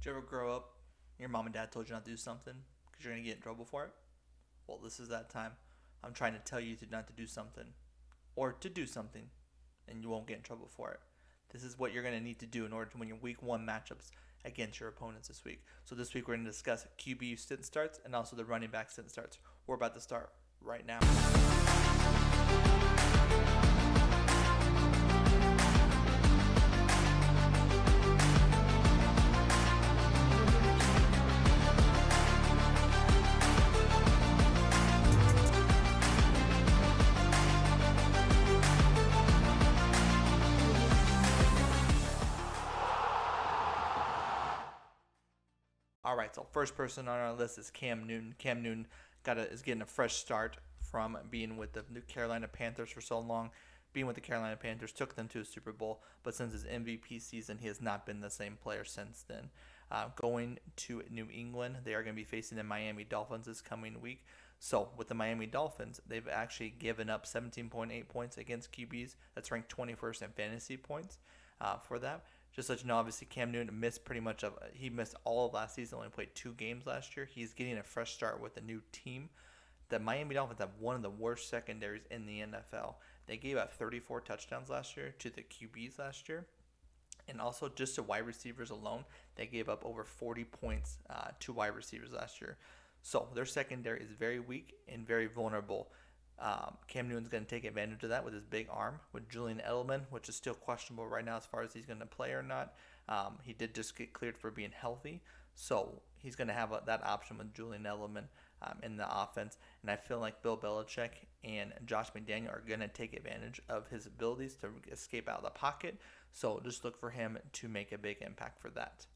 Did you ever grow up, your mom and dad told you not to do something because you're going to get in trouble for it? Well, this is that time. I'm trying to tell you to not to do something or to do something and you won't get in trouble for it. This is what you're going to need to do in order to win your week one matchups against your opponents this week. So this week we're going to discuss QB sit starts and also the running back sit starts. We're about to start right now. All right, so first person on our list is Cam Newton. Cam Newton is getting a fresh start from being with the Carolina Panthers for so long. Being with the Carolina Panthers took them to a Super Bowl, but since his MVP season, he has not been the same player since then. Going to New England, they are going to be facing the Miami Dolphins this coming week. So with the Miami Dolphins, they've actually given up 17.8 points against QBs. That's ranked 21st in fantasy points for that. Just so you know, obviously Cam Newton he missed all of last season, only played 2 games last year. He's getting a fresh start with a new team. The Miami Dolphins have one of the worst secondaries in the NFL. They gave up 34 touchdowns last year to the QBs last year. And also just to wide receivers alone, they gave up over 40 points to wide receivers last year. So their secondary is very weak and very vulnerable. Cam Newton's going to take advantage of that with his big arm with Julian Edelman, which is still questionable right now as far as he's going to play or not. He did just get cleared for being healthy, so he's going to have that option with Julian Edelman in the offense. And I feel like Bill Belichick and Josh McDaniel are going to take advantage of his abilities to escape out of the pocket, so just look for him to make a big impact for that.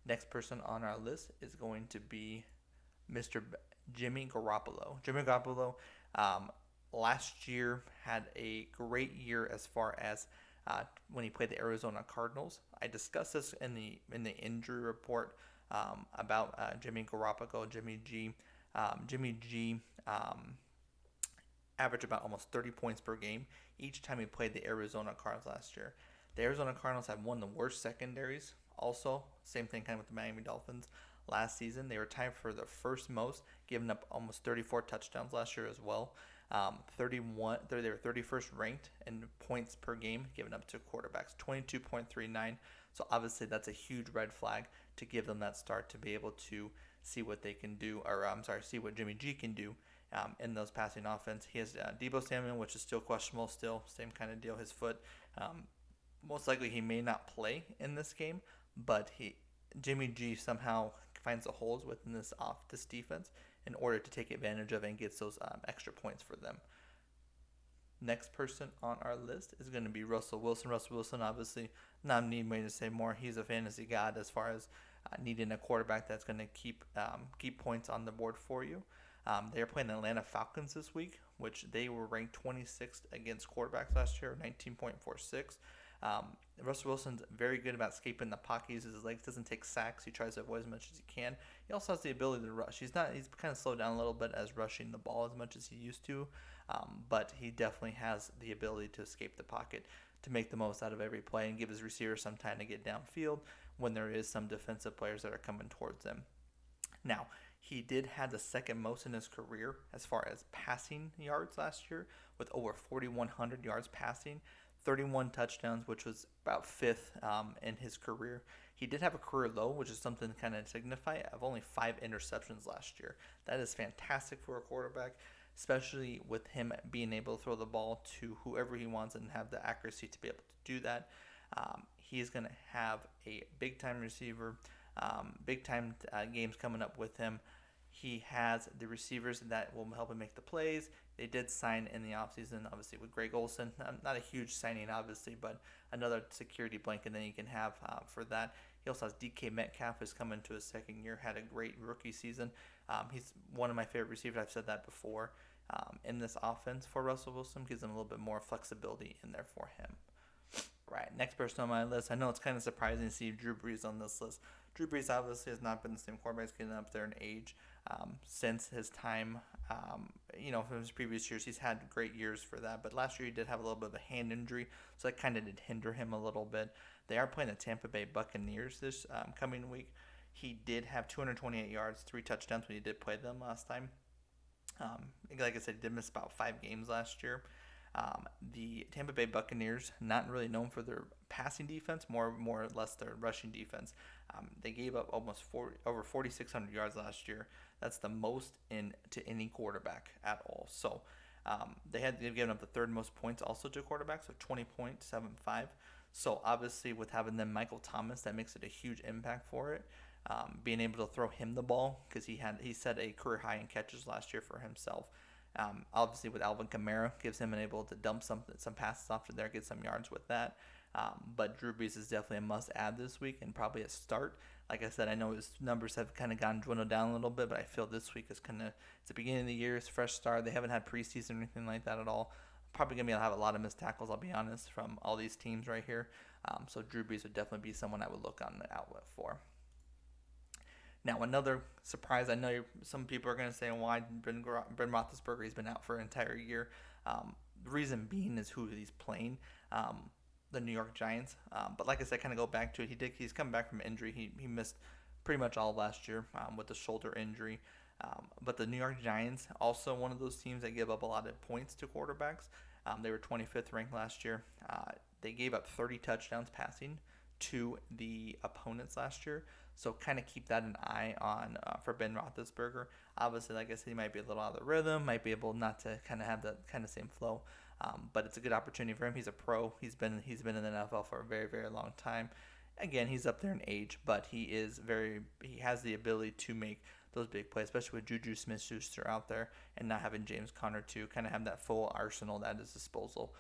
Next person on our list is going to be Mr. Jimmy Garoppolo. Jimmy Garoppolo last year had a great year as far as when he played the Arizona Cardinals. I discussed this in the injury report about Jimmy Garoppolo, Jimmy G. Jimmy G averaged about almost 30 points per game each time he played the Arizona Cardinals last year. The Arizona Cardinals had one of the worst secondaries. Also, same thing kind of with the Miami Dolphins. Last season, they were tied for the first most, giving up almost 34 touchdowns last year as well. They were 31st ranked in points per game given up to quarterbacks, 22.39. So obviously that's a huge red flag to give them that start to be able to see what they can do, see what Jimmy G can do in those passing offense. He has Deebo Samuel, which is still questionable, still same kind of deal. His foot, most likely he may not play in this game, but Jimmy G somehow finds the holes within this defense in order to take advantage of it and gets those extra points for them. Next person on our list is going to be Russell Wilson. Russell Wilson, obviously, not need me to say more. He's a fantasy god as far as needing a quarterback that's going to keep points on the board for you. They are playing the Atlanta Falcons this week, which they were ranked 26th against quarterbacks last year, 19.46. Russell Wilson's very good about escaping the pocket. He uses his legs, doesn't take sacks. He tries to avoid as much as he can. He also has the ability to rush. He's kind of slowed down a little bit as rushing the ball as much as he used to, but he definitely has the ability to escape the pocket, to make the most out of every play and give his receivers some time to get downfield when there is some defensive players that are coming towards him. Now, he did have the second most in his career as far as passing yards last year, with over 4,100 yards passing. 31 touchdowns, which was about 5th in his career. He did have a career low, which is something to kind of signify, of only 5 interceptions last year. That is fantastic for a quarterback, especially with him being able to throw the ball to whoever he wants and have the accuracy to be able to do that. He's going to have a big-time receiver, big-time games coming up with him. He has the receivers that will help him make the plays. They did sign in the offseason, obviously, with Greg Olsen. Not a huge signing, obviously, but another security blanket that you can have for that. He also has DK Metcalf, who's come into his second year, had a great rookie season. He's one of my favorite receivers. I've said that before. In this offense for Russell Wilson, gives him a little bit more flexibility in there for him. Right, next person on my list. I know it's kind of surprising to see Drew Brees on this list. Drew Brees obviously has not been the same quarterback. He's getting up there in age since his time. From his previous years, he's had great years for that. But last year he did have a little bit of a hand injury, so that kind of did hinder him a little bit. They are playing the Tampa Bay Buccaneers this coming week. He did have 228 yards, 3 touchdowns when he did play them last time. Like I said, he did miss about 5 games last year. The Tampa Bay Buccaneers, not really known for their passing defense, more or less their rushing defense. They gave up over 4,600 yards last year. That's the most to any quarterback at all. So they've given up the third most points also to quarterbacks, so 20.75. So obviously with having them Michael Thomas, that makes it a huge impact for it. Being able to throw him the ball because he set a career high in catches last year for himself. Obviously, with Alvin Kamara, gives him an able to dump some passes off to there, get some yards with that. But Drew Brees is definitely a must-add this week and probably a start. Like I said, I know his numbers have kind of dwindled down a little bit, but I feel this week is it's the beginning of the year, it's a fresh start. They haven't had preseason or anything like that at all. Probably going to have a lot of missed tackles, I'll be honest, from all these teams right here. So Drew Brees would definitely be someone I would look on the outlet for. Now, another surprise, I know some people are going to say, why Ben Roethlisberger, he's been out for an entire year. The reason being is who he's playing, the New York Giants. But like I said, kind of go back to it, he's come back from injury. He missed pretty much all of last year with the shoulder injury. But the New York Giants, also one of those teams that give up a lot of points to quarterbacks. They were 25th ranked last year. They gave up 30 touchdowns passing to the opponents last year. So kind of keep that an eye on for Ben Roethlisberger. Obviously, like I said, he might be a little out of the rhythm, might be able not to kind of have that kind of same flow. But it's a good opportunity for him. He's a pro. He's been in the NFL for a very, very long time. Again, he's up there in age, but he has the ability to make those big plays, especially with Juju Smith-Schuster out there and not having James Conner to kind of have that full arsenal at his disposal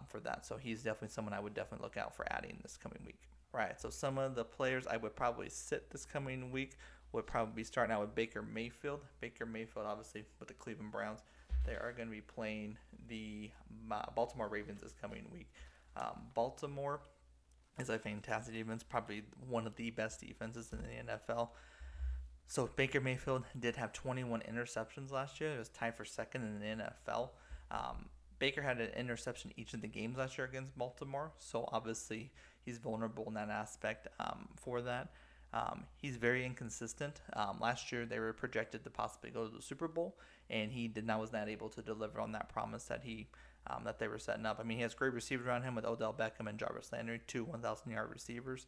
for that. So he's definitely someone I would definitely look out for adding this coming week. Right, so some of the players I would probably sit this coming week would probably be starting out with Baker Mayfield. Baker Mayfield, obviously, with the Cleveland Browns. They are going to be playing the Baltimore Ravens this coming week. Baltimore is a fantastic defense, probably one of the best defenses in the NFL. So Baker Mayfield did have 21 interceptions last year. It was tied for second in the NFL. Baker had an interception each of the games last year against Baltimore, so obviously he's vulnerable in that aspect for that. He's very inconsistent. Last year they were projected to possibly go to the Super Bowl, and he was not able to deliver on that promise that that they were setting up. I mean, he has great receivers around him with Odell Beckham and Jarvis Landry, 2 1,000-yard receivers.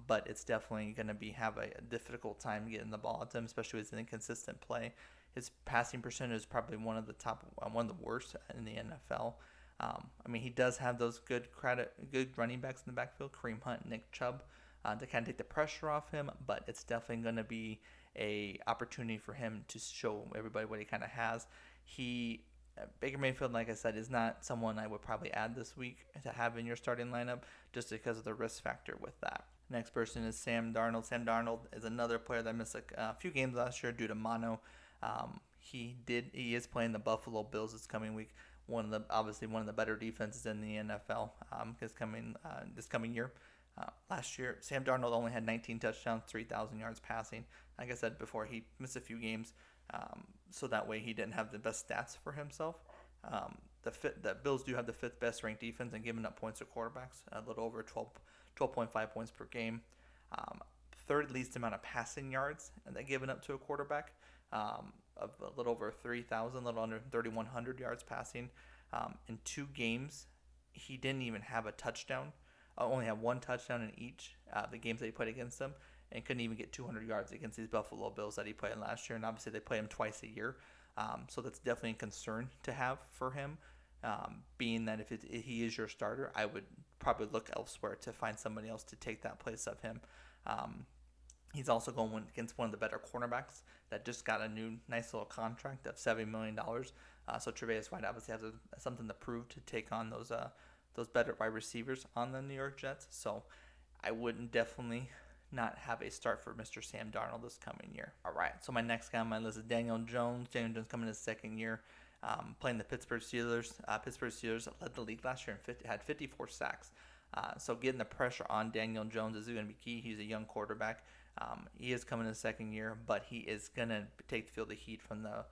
But it's definitely going to have a difficult time getting the ball to him, especially with his inconsistent play. His passing percentage is probably one of the worst in the NFL. I mean, he does have those good running backs in the backfield, Kareem Hunt, Nick Chubb, to kind of take the pressure off him. But it's definitely going to be a opportunity for him to show everybody what he kind of has. Baker Mayfield, like I said, is not someone I would probably add this week to have in your starting lineup just because of the risk factor with that. Next person is Sam Darnold. Sam Darnold is another player that missed a few games last year due to mono. He is playing the Buffalo Bills this coming week. Obviously one of the better defenses in the NFL this coming year. Last year, Sam Darnold only had 19 touchdowns, 3,000 yards passing. Like I said before, he missed a few games, so that way he didn't have the best stats for himself. The Bills do have the 5th best ranked defense and giving up points to quarterbacks, a little over 12.5 points per game. 3rd least amount of passing yards and they're giving up to a quarterback, of a little over 3,000, a little under 3,100 yards passing. In 2 games, he didn't even have a touchdown. Only had 1 touchdown in each the games that he played against them, and couldn't even get 200 yards against these Buffalo Bills that he played last year. And obviously they play him twice a year, so that's definitely a concern to have for him. Being that if he is your starter, I would probably look elsewhere to find somebody else to take that place of him. He's also going against one of the better cornerbacks that just got a new nice little contract of $7 million. So Tre'Davious White obviously has something to prove to take on those better wide receivers on the New York Jets. So I wouldn't definitely not have a start for Mr. Sam Darnold this coming year. All right, so my next guy on my list is Daniel Jones. Daniel Jones coming in his 2nd year, playing the Pittsburgh Steelers. Pittsburgh Steelers led the league last year and had 54 sacks. So getting the pressure on Daniel Jones is going to be key. He's a young quarterback. He is coming in his 2nd year, but he is going to feel the heat from the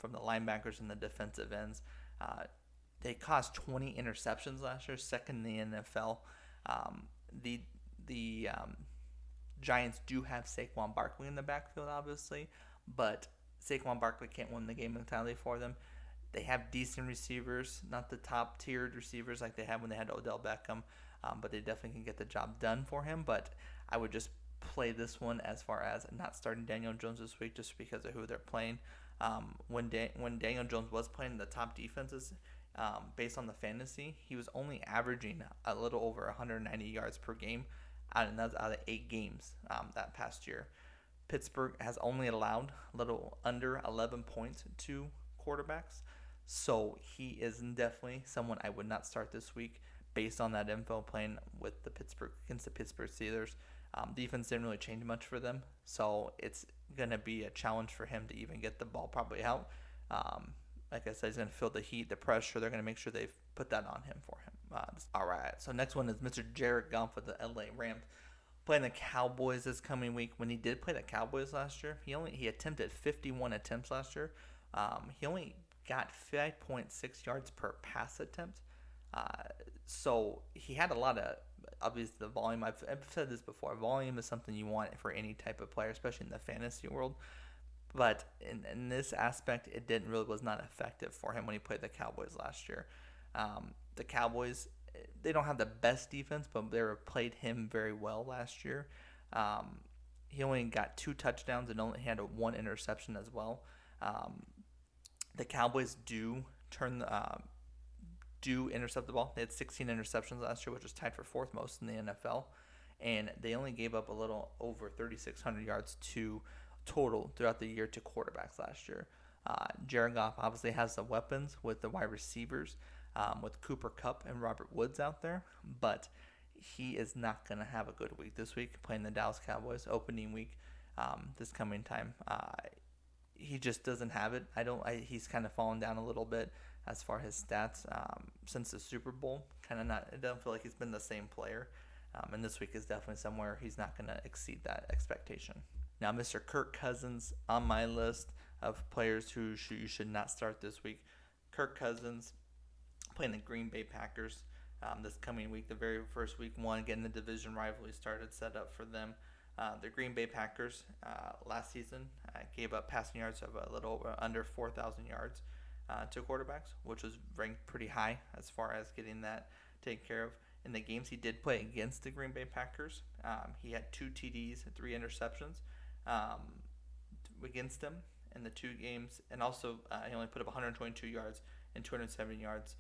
linebackers and the defensive ends. They caused 20 interceptions last year, 2nd in the NFL. The Giants do have Saquon Barkley in the backfield, obviously, but Saquon Barkley can't win the game entirely for them. They have decent receivers, not the top tiered receivers like they had when they had Odell Beckham, but they definitely can get the job done for him. But I would just play this one as far as not starting Daniel Jones this week just because of who they're playing. When Daniel Jones was playing the top defenses, based on the fantasy, he was only averaging a little over 190 yards per game, and that's out of 8 games that past year. Pittsburgh has only allowed a little under 11 points to quarterbacks, so he is definitely someone I would not start this week based on that info playing with the Pittsburgh against the Pittsburgh Steelers. Defense didn't really change much for them, so it's going to be a challenge for him to even get the ball probably out. Like I said, he's going to feel the heat, the pressure. They're going to make sure they've put that on him for him. All right, so next one is Mr. Jared Goff with the LA Rams playing the Cowboys this coming week. When he did play the Cowboys last year, he attempted 51 attempts last year. He only got 5.6 yards per pass attempt. So he had a lot of, obviously, the volume. I've said this before. Volume is something you want for any type of player, especially in the fantasy world. But in this aspect, it was not effective for him when he played the Cowboys last year. The Cowboys, they don't have the best defense, but they played him very well last year. He only got 2 touchdowns and only had 1 interception as well. The Cowboys do intercept the ball. They had 16 interceptions last year, which was tied for 4th most in the NFL. And they only gave up a little over 3,600 yards to total throughout the year to quarterbacks last year. Jared Goff obviously has the weapons with the wide receivers, with Cooper Kupp and Robert Woods out there, but he is not going to have a good week this week playing the Dallas Cowboys opening week this coming time. He just doesn't have it. He's kind of fallen down a little bit as far as his stats since the Super Bowl. It doesn't feel like he's been the same player. And this week is definitely somewhere he's not going to exceed that expectation. Now, Mr. Kirk Cousins on my list of players who you should not start this week. Kirk Cousins playing the Green Bay Packers this coming week, the very first week one, getting the division rivalry set up for them. The Green Bay Packers last season gave up passing yards of a little under 4,000 yards to quarterbacks, which was ranked pretty high as far as getting that taken care of. In the games he did play against the Green Bay Packers, he had 2 TDs and 3 interceptions against them in the 2 games, and also he only put up 122 yards and 270 yards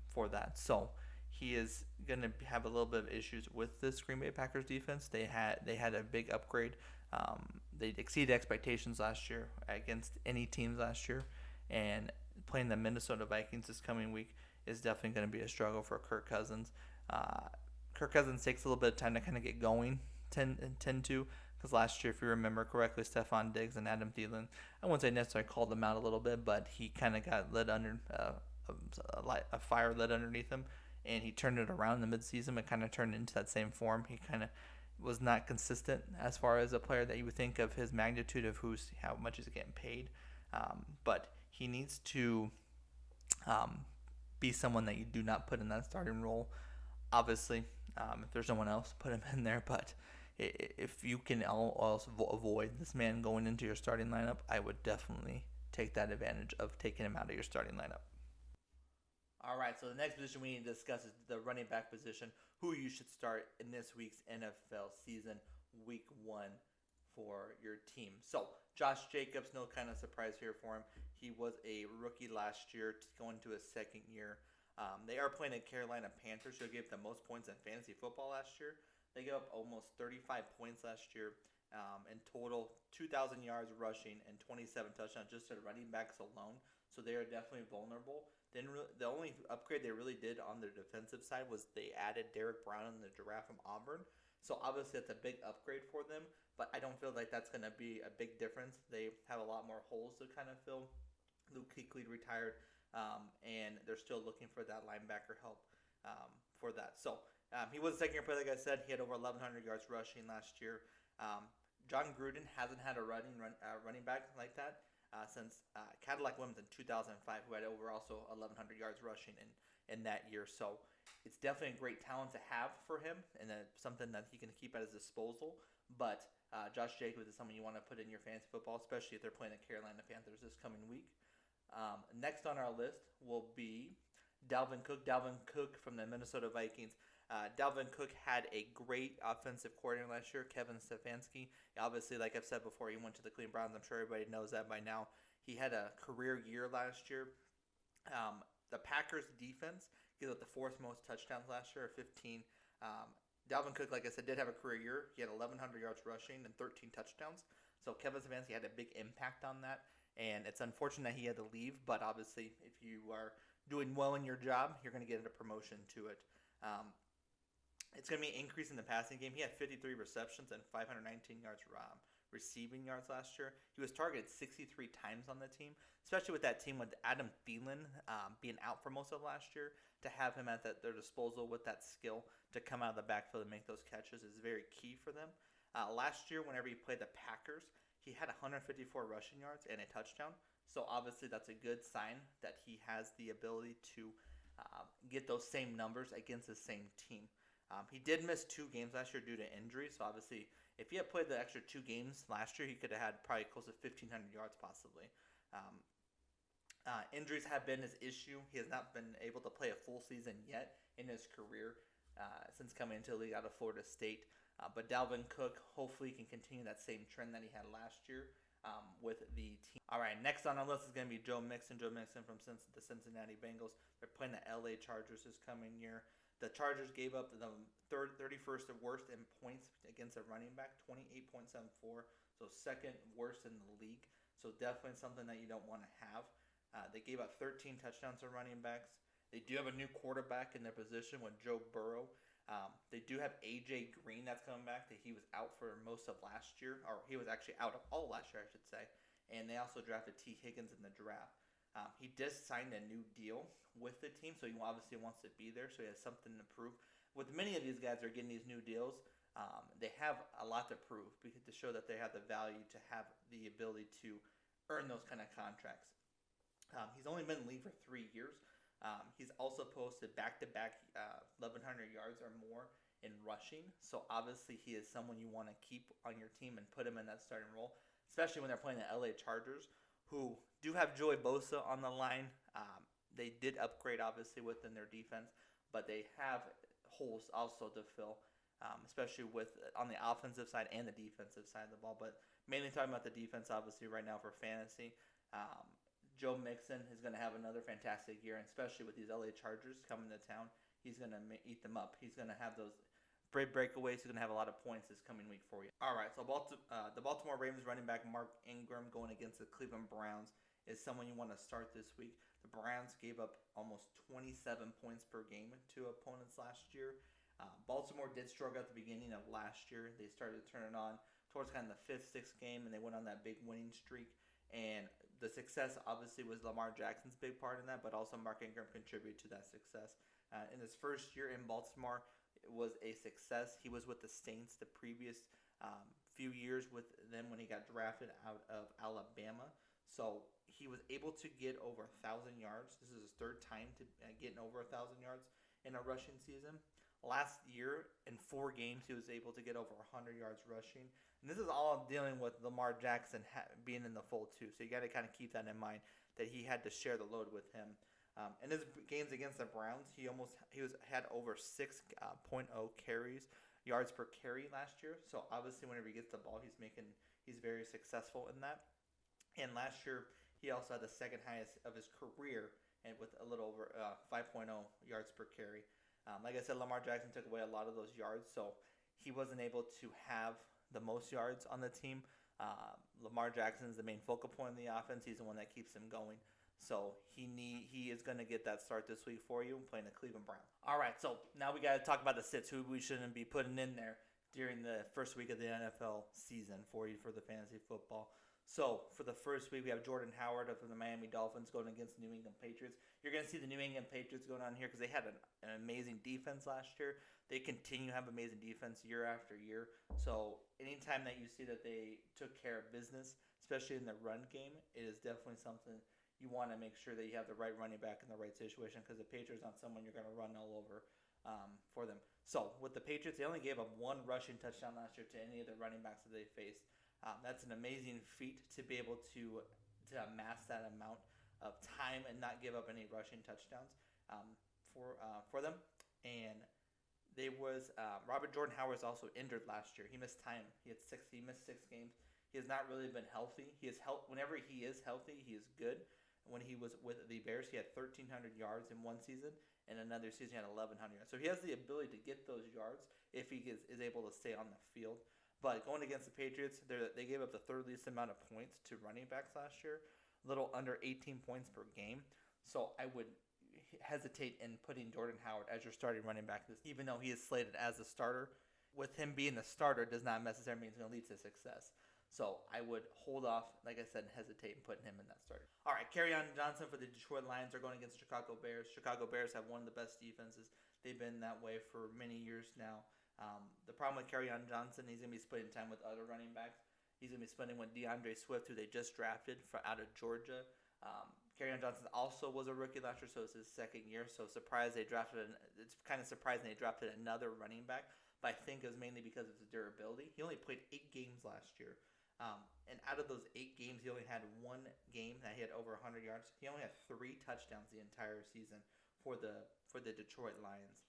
for that. So he is going to have a little bit of issues with this Green Bay Packers defense. They had a big upgrade. They exceeded expectations last year against any teams last year, and playing the Minnesota Vikings this coming week is definitely going to be a struggle for Kirk Cousins. Kirk Cousins takes a little bit of time to kind of get going, tend to, because last year, if you remember correctly, Stephon Diggs and Adam Thielen, I wouldn't say necessarily called them out a little bit, but he kind of got lit under a fire lit underneath him, and he turned it around in the midseason and kind of turned into that same form. He kind of was not consistent as far as a player that you would think of his magnitude of how much he's getting paid, but he needs to be someone that you do not put in that starting role. Obviously, if there's no one else, put him in there, but if you can also avoid this man going into your starting lineup, I would definitely take that advantage of taking him out of your starting lineup. All right, so the next position we need to discuss is the running back position, who you should start in this week's NFL season, week 1 for your team. So Josh Jacobs, no kind of surprise here for him. He was a rookie last year, going to his 2nd year. They are playing the Carolina Panthers, who gave the most points in fantasy football last year. They gave up almost 35 points last year. In total, 2,000 yards rushing and 27 touchdowns just to running backs alone. So they are definitely vulnerable. Then the only upgrade they really did on their defensive side was they added Derek Brown in the draft from Auburn. So obviously that's a big upgrade for them, but I don't feel like that's going to be a big difference. They have a lot more holes to kind of fill. Luke Kuechly retired, and they're still looking for that linebacker help for that. So he was a 2nd-year player, like I said. He had over 1,100 yards rushing last year. John Gruden hasn't had a running back like that. since Cadillac Williams in 2005, who had over also 1,100 yards rushing in that year. So it's definitely a great talent to have for him, and something that he can keep at his disposal. But Josh Jacobs is someone you want to put in your fantasy football, especially if they're playing the Carolina Panthers this coming week. Next on our list will be Dalvin Cook. Dalvin Cook from the Minnesota Vikings. Dalvin Cook had a great offensive coordinator last year, Kevin Stefanski. Obviously, like I've said before, he went to the Cleveland Browns. I'm sure everybody knows that by now. He had a career year last year. The Packers defense gave up the fourth most touchdowns last year, 15. Dalvin Cook, like I said, did have a career year. He had 1,100 yards rushing and 13 touchdowns. So Kevin Stefanski had a big impact on that. And it's unfortunate that he had to leave, but obviously, if you are doing well in your job, you're going to get a promotion to it. It's going to be an increase in the passing game. He had 53 receptions and 519 yards receiving yards last year. He was targeted 63 times on the team, especially with that team with Adam Thielen being out for most of last year. To have him at their disposal with that skill to come out of the backfield and make those catches is very key for them. Last year, whenever he played the Packers, he had 154 rushing yards and a touchdown. So obviously that's a good sign that he has the ability to get those same numbers against the same team. He did miss 2 games last year due to injury. So obviously if he had played the extra 2 games last year, he could have had probably close to 1,500 yards possibly. Injuries have been his issue. He has not been able to play a full season yet in his career since coming into the league out of Florida State. But Dalvin Cook hopefully can continue that same trend that he had last year with the team. All right, next on our list is going to be Joe Mixon. Joe Mixon from the Cincinnati Bengals. They're playing the LA Chargers this coming year. The Chargers gave up the 31st worst in points against a running back, 28.74. So second worst in the league. So definitely something that you don't want to have. They gave up 13 touchdowns to running backs. They do have a new quarterback in their position with Joe Burrow. They do have A.J. Green that's coming back. That he was out for most of last year, or he was actually out of all last year, I should say. And they also drafted T. Higgins in the draft. He just signed a new deal with the team, so he obviously wants to be there, so he has something to prove. With many of these guys that are getting these new deals, they have a lot to prove to show that they have the value to have the ability to earn those kind of contracts. He's only been in the league for 3 years. He's also posted back-to-back 1,100 yards or more in rushing. So obviously he is someone you want to keep on your team and put him in that starting role, especially when they're playing the LA Chargers, who do have Joey Bosa on the line. They did upgrade obviously within their defense, but they have holes also to fill, especially on the offensive side and the defensive side of the ball. But mainly talking about the defense obviously right now for fantasy. Joe Mixon is going to have another fantastic year, and especially with these LA Chargers coming to town, he's going to eat them up. He's going to have those great breakaways. He's going to have a lot of points this coming week for you. All right, so the Baltimore Ravens running back Mark Ingram going against the Cleveland Browns is someone you want to start this week. The Browns gave up almost 27 points per game to opponents last year. Baltimore did struggle at the beginning of last year. They started to turn it on towards kind of the 5th, 6th game, and they went on that big winning streak. And the success obviously was Lamar Jackson's big part in that, but also Mark Ingram contributed to that success. In his first year in Baltimore, it was a success. He was with the Saints the previous few years with them when he got drafted out of Alabama. So he was able to get over 1,000 yards. This is his 3rd time to getting over 1,000 yards in a rushing season. Last year, in 4 games, he was able to get over 100 yards rushing. And this is all dealing with Lamar Jackson being in the fold, too. So you got to kind of keep that in mind, that he had to share the load with him. In his games against the Browns, he had over 6.0 carries, yards per carry last year. So obviously, whenever he gets the ball, he's very successful in that. And last year, he also had the 2nd highest of his career, and with a little over 5.0 yards per carry. Like I said, Lamar Jackson took away a lot of those yards, so he wasn't able to have the most yards on the team. Lamar Jackson is the main focal point of the offense. He's the one that keeps him going. So he is going to get that start this week for you playing the Cleveland Browns. All right, so now we got to talk about the sits, who we shouldn't be putting in there during the first week of the NFL season for you for the fantasy football. So for the first week, we have Jordan Howard of the Miami Dolphins going against the New England Patriots. You're going to see the New England Patriots going on here because they had an amazing defense last year. They continue to have amazing defense year after year. So anytime that you see that they took care of business, especially in the run game, it is definitely something you want to make sure that you have the right running back in the right situation, because the Patriots aren't someone you're going to run all over for them. So with the Patriots, they only gave up one rushing touchdown last year to any of the running backs that they faced. That's an amazing feat to be able to amass that amount of time and not give up any rushing touchdowns for them. And they was Robert Jordan Howard is also injured last year. He missed time. He missed 6 games. He has not really been healthy. Whenever he is healthy, he is good. When he was with the Bears, he had 1,300 yards in one season, and another season he had 1,100 yards. So he has the ability to get those yards if he is able to stay on the field. But going against the Patriots, they gave up the third least amount of points to running backs last year, a little under 18 points per game. So I would hesitate in putting Jordan Howard as your starting running back, even though he is slated as a starter. With him being the starter does not necessarily mean it's going to lead to success. So I would hold off, like I said, and hesitate in putting him in that starter. All right, Kerryon Johnson for the Detroit Lions are going against the Chicago Bears. Chicago Bears have one of the best defenses. They've been that way for many years now. The problem with Kerryon Johnson, he's going to be splitting time with other running backs. He's going to be splitting with DeAndre Swift, who they just drafted out of Georgia. Kerryon Johnson also was a rookie last year, so it's his second year. So it's kind of surprising they drafted another running back, but I think it was mainly because of his durability. He only played 8 games last year. And out of those 8 games, he only had one game that he had over 100 yards. He only had 3 touchdowns the entire season for the Detroit Lions.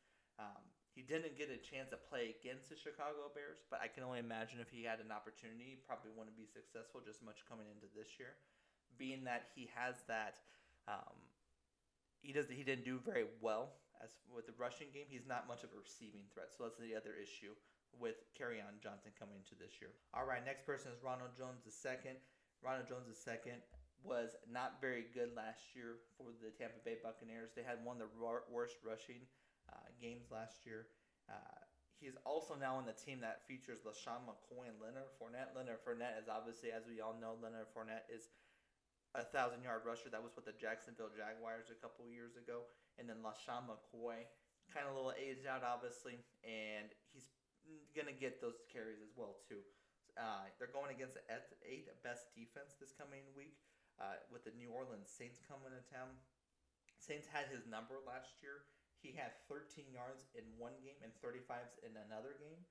He didn't get a chance to play against the Chicago Bears, but I can only imagine if he had an opportunity, he probably wouldn't be successful just much coming into this year. Being that he has that, he didn't do very well as with the rushing game. He's not much of a receiving threat, so that's the other issue with Kerryon Johnson coming into this year. All right, next person is Ronald Jones II. Ronald Jones II was not very good last year for the Tampa Bay Buccaneers. They had one of the worst rushing games last year. He's also now on the team that features LaShawn McCoy and Leonard Fournette. Leonard Fournette is obviously, as we all know, Leonard Fournette is a 1,000-yard rusher. That was with the Jacksonville Jaguars a couple years ago. And then LaShawn McCoy, kind of a little aged out, obviously, and he's going to get those carries as well, too. They're going against the 8th best defense this coming week with the New Orleans Saints coming to town. Saints had his number last year. He had 13 yards in one game and 35 in another game.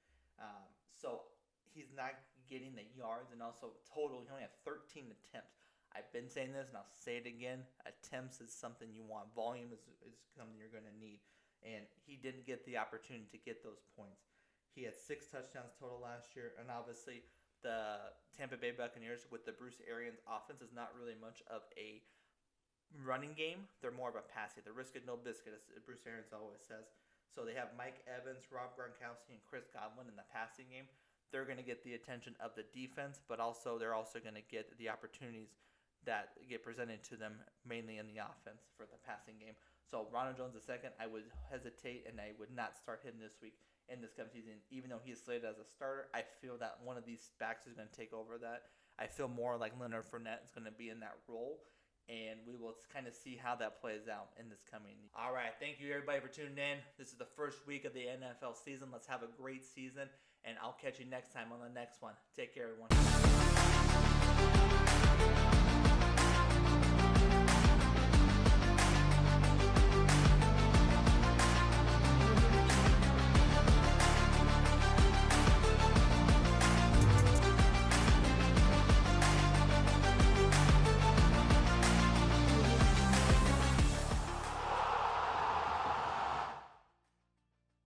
So he's not getting the yards, and also total, he only had 13 attempts. I've been saying this, and I'll say it again. Attempts is something you want. Volume is something you're going to need. And he didn't get the opportunity to get those points. He had 6 touchdowns total last year. And obviously, the Tampa Bay Buccaneers with the Bruce Arians offense is not really much of a running game. They're more of a passing. The risk it, no biscuit, as Bruce Arians always says. So they have Mike Evans, Rob Gronkowski, and Chris Godwin in the passing game. They're going to get the attention of the defense, but they're also going to get the opportunities that get presented to them mainly in the offense for the passing game. So Ronald Jones II, I would hesitate, and I would not start him this week in this coming season. Even though he is slated as a starter, I feel that one of these backs is going to take over that. I feel more like Leonard Fournette is going to be in that role, and we will kind of see how that plays out in this coming year. All right, thank you everybody for tuning in. This is the first week of the NFL season. Let's have a great season, and I'll catch you next time on the next one. Take care, everyone.